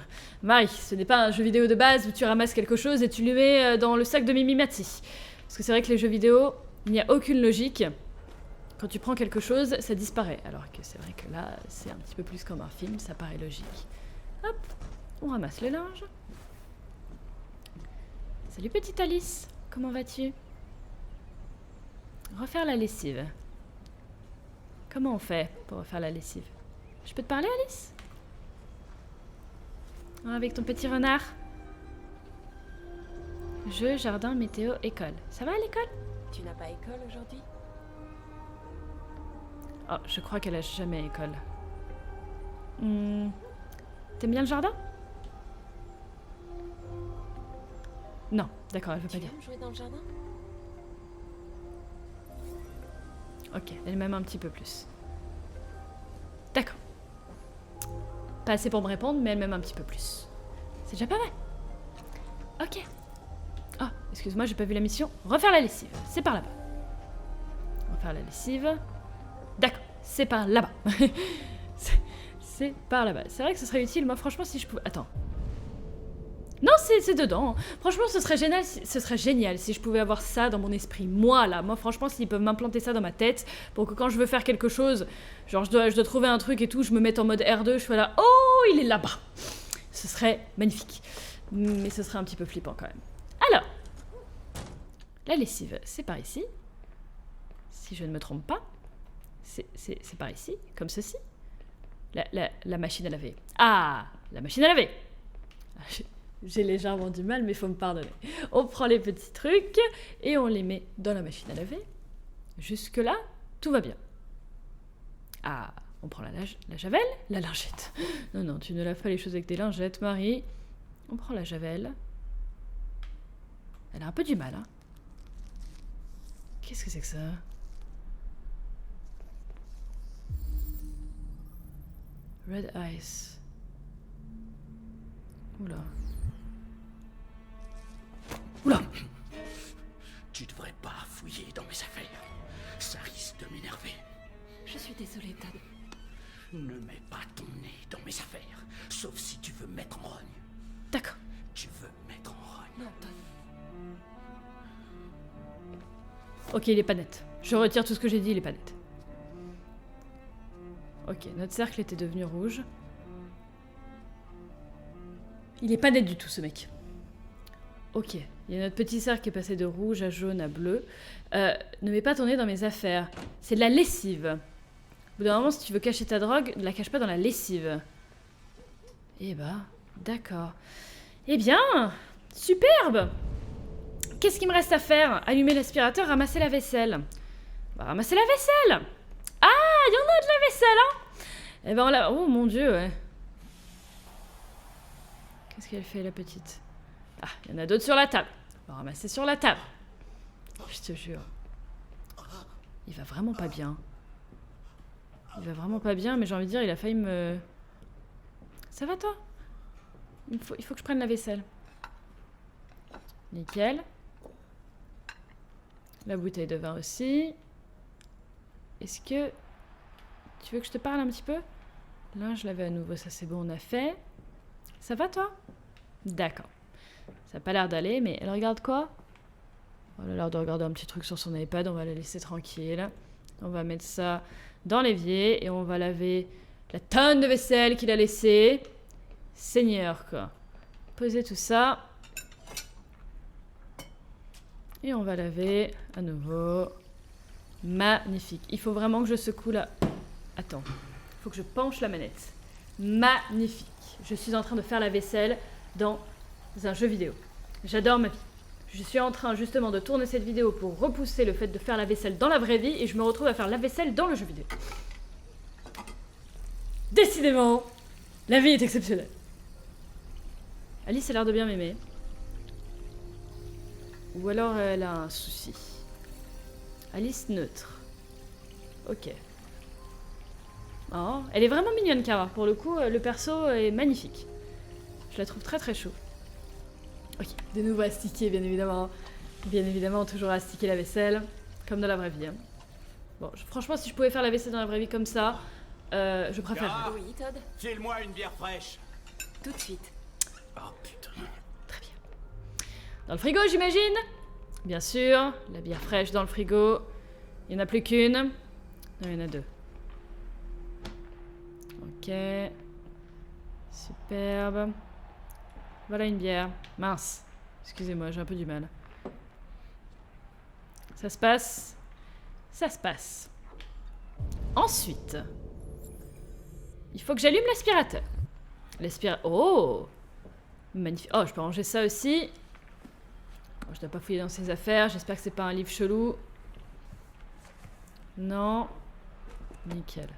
S1: Marie, ce n'est pas un jeu vidéo de base où tu ramasses quelque chose et tu le mets dans le sac de Mimimati. Parce que c'est vrai que les jeux vidéo, il n'y a aucune logique. Quand tu prends quelque chose, ça disparaît. Alors que c'est vrai que là, c'est un petit peu plus comme un film, ça paraît logique. Hop, on ramasse le linge. Salut petite Alice, comment vas-tu? Refaire la lessive. Comment on fait pour refaire la lessive? Je peux te parler, Alice? Ah, avec ton petit renard. Jeu, jardin, météo, école. Ça va à l'école?
S2: Tu n'as pas école aujourd'hui?
S1: Oh, je crois qu'elle a jamais école. T'aimes bien le jardin? Non, d'accord, elle veut pas
S2: Tu
S1: dire.
S2: aimes jouer dans le jardin?
S1: Ok, elle m'aime un petit peu plus. D'accord. Pas assez pour me répondre, mais elle m'aime un petit peu plus. C'est déjà pas mal. Ok. Ah, excuse-moi, j'ai pas vu la mission. Refaire la lessive, c'est par là-bas. Refaire la lessive. D'accord, c'est par là-bas. C'est par là-bas. C'est vrai que ce serait utile, moi franchement, si je pouvais... Attends. Non, c'est dedans. Franchement, ce serait génial si je pouvais avoir ça dans mon esprit. Moi, là. Moi, franchement, s'ils peuvent m'implanter ça dans ma tête pour que quand je veux faire quelque chose, genre je dois trouver un truc et tout, je me mette en mode R2, je fais là, oh, il est là-bas. Ce serait magnifique. Mais ce serait un petit peu flippant quand même. Alors, la lessive, c'est par ici. Si je ne me trompe pas. C'est par ici, comme ceci. La machine à laver. Ah, la machine à laver. J'ai légèrement du mal, mais il faut me pardonner. On prend les petits trucs et on les met dans la machine à laver. Jusque-là, tout va bien. Ah, on prend la javel, la lingette. Non, non, tu ne laves pas les choses avec des lingettes, Marie. On prend la javel. Elle a un peu du mal, hein. Qu'est-ce que c'est que ça? Red Ice. Oula. Oula!
S8: Tu devrais pas fouiller dans mes affaires. Ça risque de m'énerver.
S2: Je suis désolée, Todd.
S8: Ne mets pas ton nez dans mes affaires. Sauf si tu veux me mettre en rogne.
S1: D'accord.
S8: Tu veux me mettre en rogne.
S2: Non, Todd.
S1: Ok, il est pas net. Je retire tout ce que j'ai dit, il est pas net. Ok, notre cercle était devenu rouge. Il est pas net du tout, ce mec. Ok, il y a notre petit cercle qui est passé de rouge à jaune à bleu. Ne mets pas ton nez dans mes affaires. C'est de la lessive. Au bout d'un moment, si tu veux cacher ta drogue, ne la cache pas dans la lessive. Eh bah, d'accord. Eh bien, superbe! Qu'est-ce qu'il me reste à faire? Allumer l'aspirateur, ramasser la vaisselle. On va ramasser la vaisselle! Ah, il y en a de la vaisselle, hein? Eh ben, on l'a... Oh, mon Dieu, ouais. Qu'est-ce qu'elle fait, la petite? Ah, il y en a d'autres sur la table. On va ramasser sur la table. Je te jure. Il va vraiment pas bien. Il va vraiment pas bien, mais j'ai envie de dire, il a failli me... Ça va, toi? Il faut que je prenne la vaisselle. Nickel. La bouteille de vin aussi. Est-ce que... Tu veux que je te parle un petit peu? Là, je l'avais à nouveau, ça c'est bon, on a fait. Ça va, toi? D'accord. Ça n'a pas l'air d'aller, mais elle regarde quoi? Elle a l'air de regarder un petit truc sur son iPad, on va la laisser tranquille. On va mettre ça dans l'évier et on va laver la tonne de vaisselle qu'il a laissée. Seigneur, quoi. Poser tout ça. Et on va laver à nouveau. Magnifique. Il faut vraiment que je secoue la... Attends. Il faut que je penche la manette. Magnifique. Je suis en train de faire la vaisselle dans un jeu vidéo. J'adore ma vie. Je suis en train justement de tourner cette vidéo pour repousser le fait de faire la vaisselle dans la vraie vie et je me retrouve à faire la vaisselle dans le jeu vidéo. Décidément, la vie est exceptionnelle. Alice a l'air de bien m'aimer. Ou alors elle a un souci. Alice neutre. Ok. Oh, elle est vraiment mignonne, Kara. Pour le coup, le perso est magnifique. Je la trouve très très chou. Ok, de nouveau astiquer, bien évidemment. Bien évidemment, toujours astiquer la vaisselle. Comme dans la vraie vie. Hein. Bon, franchement, si je pouvais faire la vaisselle dans la vraie vie comme ça, je préférerais.
S2: Oui, Todd?
S8: File-moi une bière fraîche.
S2: Tout de suite.
S8: Oh putain.
S1: Très bien. Dans le frigo, j'imagine? Bien sûr, la bière fraîche dans le frigo. Il n'y en a plus qu'une. Non, il y en a deux. Ok. Superbe. Voilà une bière. Mince. Excusez-moi, j'ai un peu du mal. Ça se passe. Ça se passe. Ensuite, il faut que j'allume l'aspirateur. Oh! Magnifique. Oh, je peux ranger ça aussi. Oh, je dois pas fouiller dans ses affaires. J'espère que c'est pas un livre chelou. Non. Nickel.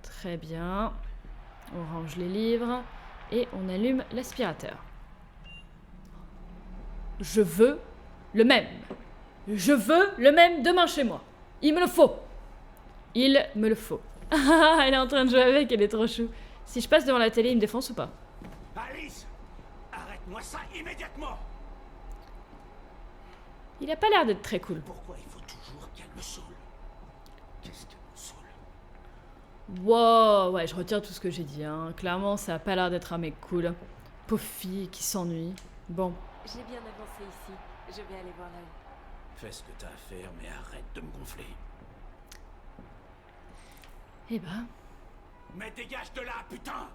S1: Très bien. On range les livres. Et on allume l'aspirateur. Je veux le même. Je veux le même demain chez moi. Il me le faut. Il me le faut. Ah, elle est en train de jouer avec, elle est trop chou. Si je passe devant la télé, il me défonce ou pas?
S8: Alice, arrête-moi ça immédiatement.
S1: Il a pas l'air d'être très cool.
S8: Pourquoi il faut toujours qu'elle me saoule? Qu'est-ce qu'elle me saoule?
S1: Wow, ouais, je retire tout ce que j'ai dit. Hein. Clairement, ça a pas l'air d'être un mec cool. Pauvre fille qui s'ennuie. Bon.
S2: J'ai bien avancé ici. Je vais aller voir là-haut.
S8: Fais ce que t'as à faire, mais arrête de me gonfler.
S1: Eh ben.
S8: Mais dégage de là, putain!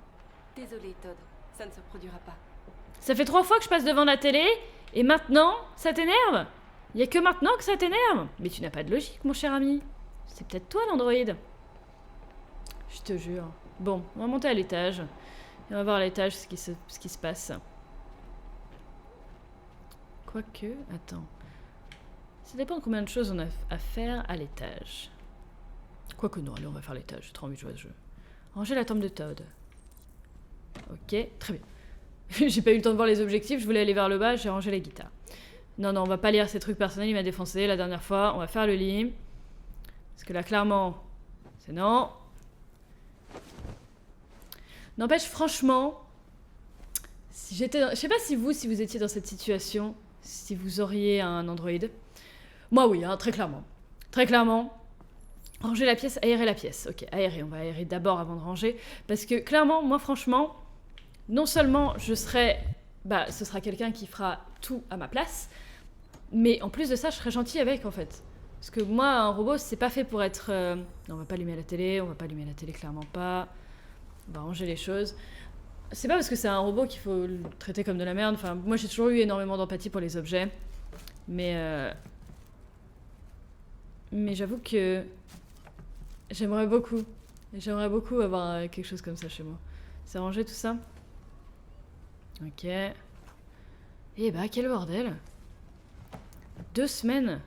S2: Désolé, Todd. Ça ne se produira pas.
S1: Ça fait 3 fois que je passe devant la télé, et maintenant, ça t'énerve? Y a que maintenant que ça t'énerve? Mais tu n'as pas de logique, mon cher ami. C'est peut-être toi l'androïde. Je te jure. Bon, on va monter à l'étage. Et on va voir à l'étage ce qui se passe. Quoique, attends. Ça dépend de combien de choses on a à faire à l'étage. Quoique non, allez, on va faire l'étage. J'ai trop envie de jouer à ce jeu. Ranger la tombe de Todd. Ok, très bien. J'ai pas eu le temps de voir les objectifs, je voulais aller vers le bas, j'ai rangé la guitare. Non, non, on va pas lire ces trucs personnels, il m'a défoncé la dernière fois. On va faire le lit. Parce que là, clairement, c'est non. N'empêche, franchement, si j'étais... Je sais pas si vous étiez dans cette situation, si vous auriez un androïde. Moi, oui, hein, très clairement. Très clairement. Ranger la pièce, aérer la pièce. Ok, aérer, on va aérer d'abord avant de ranger. Parce que clairement, moi, franchement, non seulement je serai... Bah, ce sera quelqu'un qui fera tout à ma place, mais en plus de ça, je serai gentille avec, en fait. Parce que moi, un robot, c'est pas fait pour être... Non, on va pas allumer la télé, clairement pas. On va ranger les choses. C'est pas parce que c'est un robot qu'il faut le traiter comme de la merde. Enfin, moi, j'ai toujours eu énormément d'empathie pour les objets. Mais j'avoue que... J'aimerais beaucoup avoir quelque chose comme ça chez moi. C'est rangé tout ça? Ok. Eh bah, quel bordel! 2 semaines!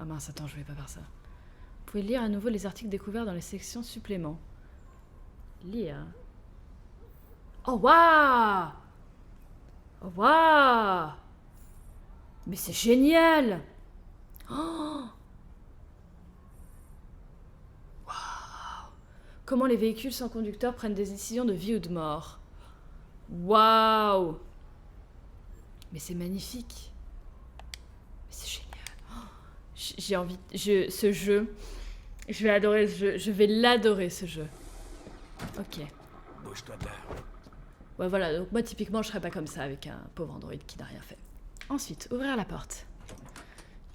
S1: Ah mince, attends, je voulais pas faire ça. Vous pouvez lire à nouveau les articles découverts dans les sections suppléments. Lire. Oh waouh! Oh waouh! Mais c'est génial! Oh! Comment les véhicules sans conducteur prennent des décisions de vie ou de mort. Waouh! Mais c'est magnifique. Mais c'est génial. Oh, j'ai envie... ce jeu... Je vais adorer ce jeu. Je vais l'adorer, ce jeu. Ok.
S8: Bouge-toi de là.
S1: Ouais, voilà. Donc moi, typiquement, je serais pas comme ça avec un pauvre androïde qui n'a rien fait. Ensuite, ouvrir la porte.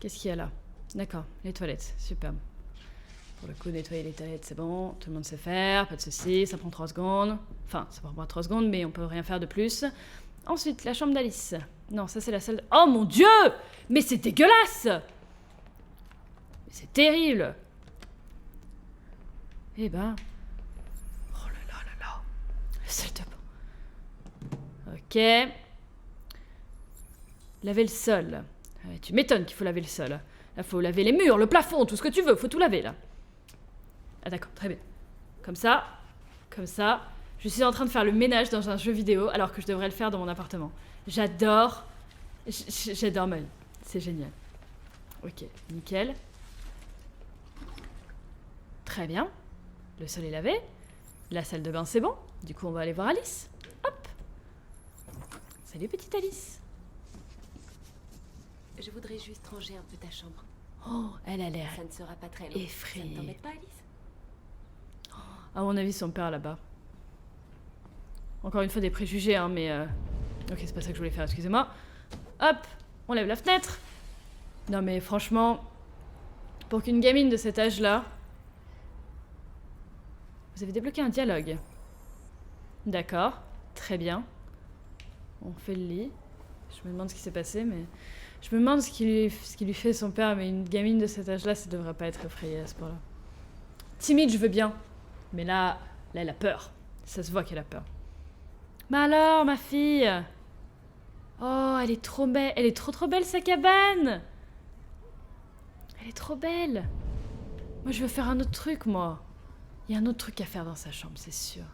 S1: Qu'est-ce qu'il y a là? D'accord, les toilettes. Superbe. Pour le coup, nettoyer les toilettes, c'est bon. Tout le monde sait faire, pas de soucis. Ça prend 3 secondes. Enfin, ça prend pas 3 secondes, mais on peut rien faire de plus. Ensuite, la chambre d'Alice. Non, ça, c'est la salle... Oh, mon Dieu! Mais c'est dégueulasse! Mais c'est terrible! Eh ben... Oh là là là là! La salle de bain. Ok. Laver le sol. Ouais, tu m'étonnes qu'il faut laver le sol. Là, faut laver les murs, le plafond, tout ce que tu veux. Faut tout laver, là. Ah d'accord, très bien. Comme ça, comme ça. Je suis en train de faire le ménage dans un jeu vidéo alors que je devrais le faire dans mon appartement. J'adore. J'adore ma vie. C'est génial. Ok, nickel. Très bien. Le sol est lavé. La salle de bain, c'est bon. Du coup, on va aller voir Alice. Hop. Salut, petite Alice.
S2: Je voudrais juste ranger un peu ta chambre.
S1: Oh, elle a l'air
S2: Ça ne sera pas très long.
S1: effrayée.
S2: Ça ne t'embête pas, Alice?
S1: À mon avis, son père là-bas. Encore une fois, des préjugés, hein, mais... Ok, c'est pas ça que je voulais faire, excusez-moi. Hop, on lève la fenêtre. Non mais franchement, pour qu'une gamine de cet âge-là... Vous avez débloqué un dialogue. D'accord, très bien. On fait le lit. Je me demande ce qui s'est passé, mais... Je me demande ce qui lui fait son père, mais une gamine de cet âge-là, ça devrait pas être effrayée à ce point-là. Timide, je veux bien. Mais là, elle a peur. Ça se voit qu'elle a peur. Mais alors, ma fille? Oh, elle est trop belle. Elle est trop belle, sa cabane. Elle est trop belle. Moi, je veux faire un autre truc, moi. Il y a un autre truc à faire dans sa chambre, c'est sûr.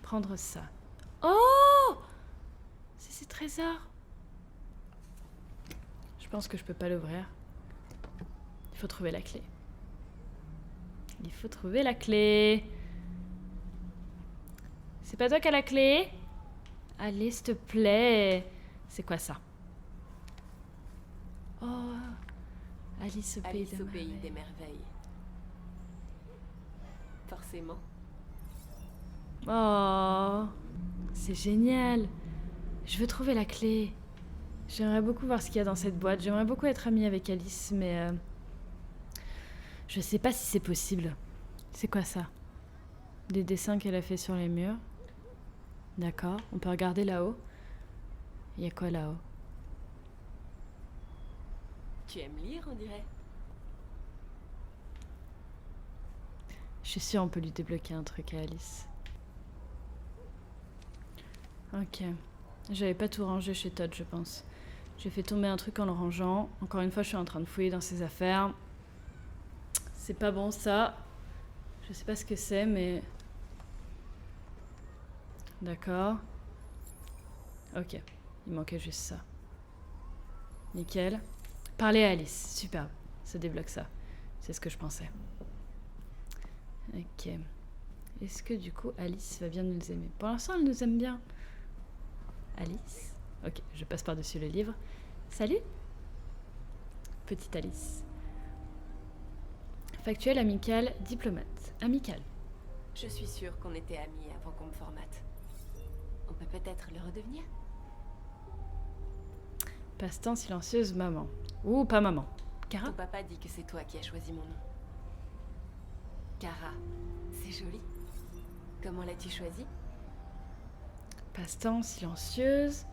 S1: Prendre ça. Oh! C'est ses trésors. Je pense que je peux pas l'ouvrir. Il faut trouver la clé. Il faut trouver la clé. C'est pas toi qui as la clé? Allez, s'il te plaît. C'est quoi ça? Oh, Alice au pays
S9: Alice au pays des merveilles. Forcément.
S1: Oh, c'est génial. Je veux trouver la clé. J'aimerais beaucoup voir ce qu'il y a dans cette boîte. J'aimerais beaucoup être amie avec Alice, mais... je sais pas si c'est possible. C'est quoi ça? Des dessins qu'elle a fait sur les murs. D'accord, on peut regarder là-haut. Il y a quoi là-haut?
S9: Tu aimes lire, on dirait?
S1: Je suis sûre on peut lui débloquer un truc à Alice. Ok. J'avais pas tout rangé chez Todd, je pense. J'ai fait tomber un truc en le rangeant. Encore une fois, je suis en train de fouiller dans ses affaires. C'est pas bon, ça. Je sais pas ce que c'est, mais... D'accord. Ok. Il manquait juste ça. Nickel. Parler à Alice. Superbe. Ça débloque ça. C'est ce que je pensais. Ok. Est-ce que du coup, Alice va bien nous aimer? Pour l'instant, elle nous aime bien. Alice. Ok, je passe par-dessus le livre. Salut, petite Alice. Factuel, amical, diplomate. Amical.
S9: Je suis sûre qu'on était amis avant qu'on me formate. On peut peut-être le redevenir?
S1: Passe-temps, silencieuse, maman. Ou pas maman. Kara?
S9: Ton papa dit que c'est toi qui as choisi mon nom. Kara, c'est joli. Comment l'as-tu choisi?
S1: Passe-temps, silencieuse.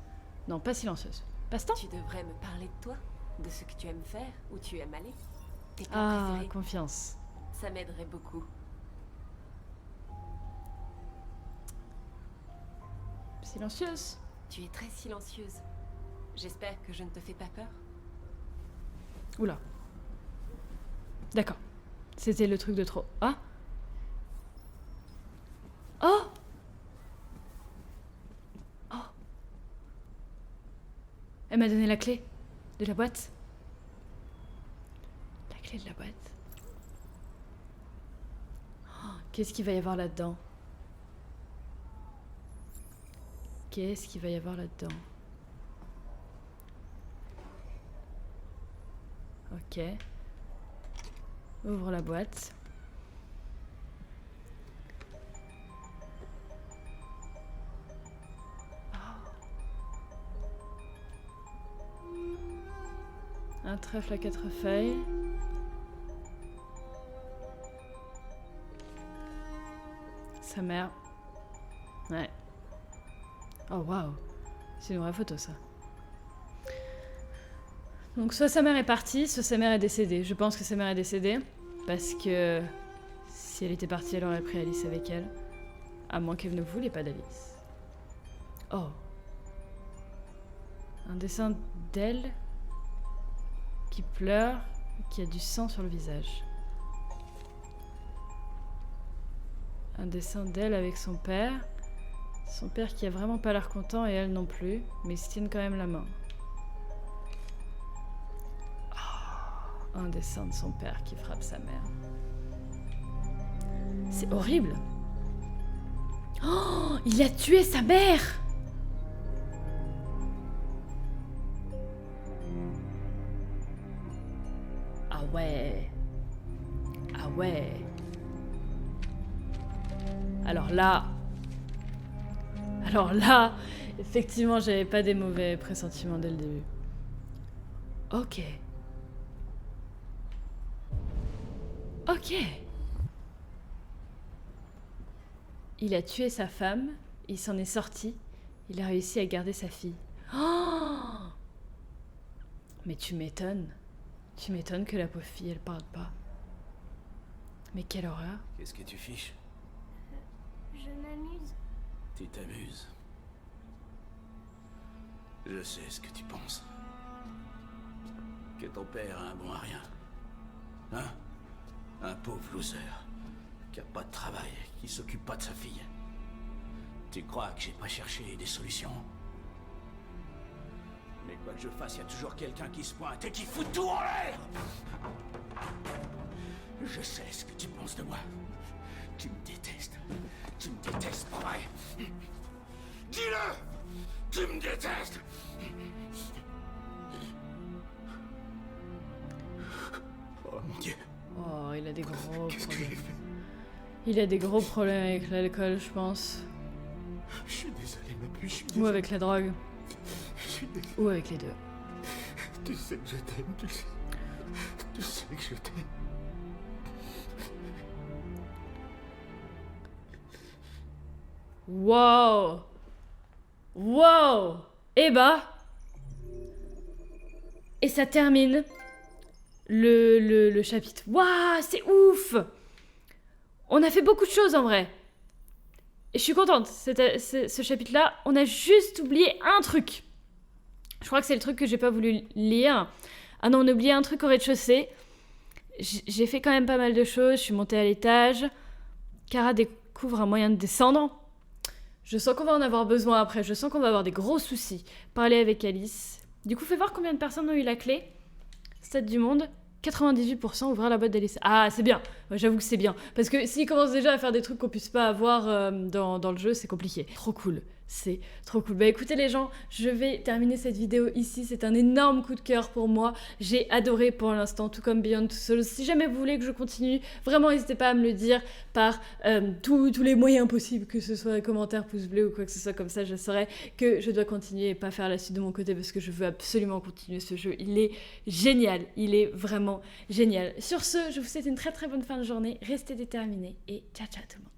S1: Non, pas silencieuse. Passe-temps?
S9: Tu devrais me parler de toi, de ce que tu aimes faire, où tu aimes aller. Tes plats préférés.
S1: Confiance.
S9: Ça m'aiderait beaucoup.
S1: Silencieuse.
S9: Tu es très silencieuse. J'espère que je ne te fais pas peur.
S1: Oula. D'accord. C'était le truc de trop. Ah? Oh! Oh! Elle m'a donné la clé de la boîte. La clé de la boîte. Oh, qu'est-ce qu'il va y avoir là-dedans? Qu'est-ce qu'il va y avoir là-dedans? Ok. Ouvre la boîte. Un trèfle à 4 feuilles. Sa mère. Ouais. Oh waouh. C'est une vraie photo ça. Donc soit sa mère est partie, soit sa mère est décédée. Je pense que sa mère est décédée. Parce que si elle était partie, elle aurait pris Alice avec elle. À moins qu'elle ne voulait pas d'Alice. Oh. Un dessin d'elle qui pleure et qui a du sang sur le visage. Un dessin d'elle avec son père. Son père qui a vraiment pas l'air content et elle non plus. Mais ils se tiennent quand même la main. Oh, un dessin de son père qui frappe sa mère. C'est horrible. Oh, il a tué sa mère! Ah ouais. Ah ouais. Alors là, effectivement, j'avais pas des mauvais pressentiments dès le début. Ok. Ok. Il a tué sa femme, il s'en est sorti, il a réussi à garder sa fille. Oh, mais tu m'étonnes. Tu m'étonnes que la pauvre fille, elle parle pas. Mais quelle horreur.
S8: Qu'est-ce que tu fiches?
S6: Je m'amuse.
S8: Tu t'amuses. Je sais ce que tu penses. Que ton père a un bon à rien. Hein? Un pauvre loser. Qui a pas de travail, qui s'occupe pas de sa fille. Tu crois que j'ai pas cherché des solutions? Mais quoi que je fasse, il y a toujours quelqu'un qui se pointe et qui fout tout en l'air! Je sais ce que tu penses de moi. Tu me détestes. Tu me détestes, pas vrai? Dis-le! Tu me détestes! Oh mon Dieu.
S1: Oh, il a des gros
S8: Qu'est-ce que j'ai
S1: problèmes.
S8: fait?
S1: Il a des gros problèmes avec l'alcool, je pense.
S8: Je suis désolé, ma puce, je suis
S1: Ou
S8: désolé.
S1: avec la drogue.
S8: Je suis désolé.
S1: Ou avec les deux.
S8: Tu sais que je t'aime, tu le sais. Tu sais que je t'aime.
S1: Wow! Wow! Et bah... Et ça termine le chapitre. Waouh, c'est ouf! On a fait beaucoup de choses en vrai. Et je suis contente. Ce chapitre-là, on a juste oublié un truc. Je crois que c'est le truc que j'ai pas voulu lire. Ah non, on a oublié un truc au rez-de-chaussée. J'ai fait quand même pas mal de choses. Je suis montée à l'étage. Kara découvre un moyen de descendre. Je sens qu'on va en avoir besoin après. Je sens qu'on va avoir des gros soucis. Parler avec Alice. Du coup, fais voir combien de personnes ont eu la clé. Stade du monde. 98% ouvrir la boîte d'Alice. Ah, c'est bien. Ouais, j'avoue que c'est bien. Parce que s'ils commencent déjà à faire des trucs qu'on puisse pas avoir dans le jeu, c'est compliqué. Trop cool. C'est trop cool. Bah écoutez les gens, je vais terminer cette vidéo ici. C'est un énorme coup de cœur pour moi. J'ai adoré pour l'instant, tout comme Beyond Two Souls. Si jamais vous voulez que je continue, vraiment n'hésitez pas à me le dire par tous les moyens possibles, que ce soit commentaires, pouces bleus ou quoi que ce soit, comme ça je saurai que je dois continuer et pas faire la suite de mon côté parce que je veux absolument continuer ce jeu. Il est génial, il est vraiment génial. Sur ce, je vous souhaite une très très bonne fin de journée. Restez déterminés et ciao ciao tout le monde.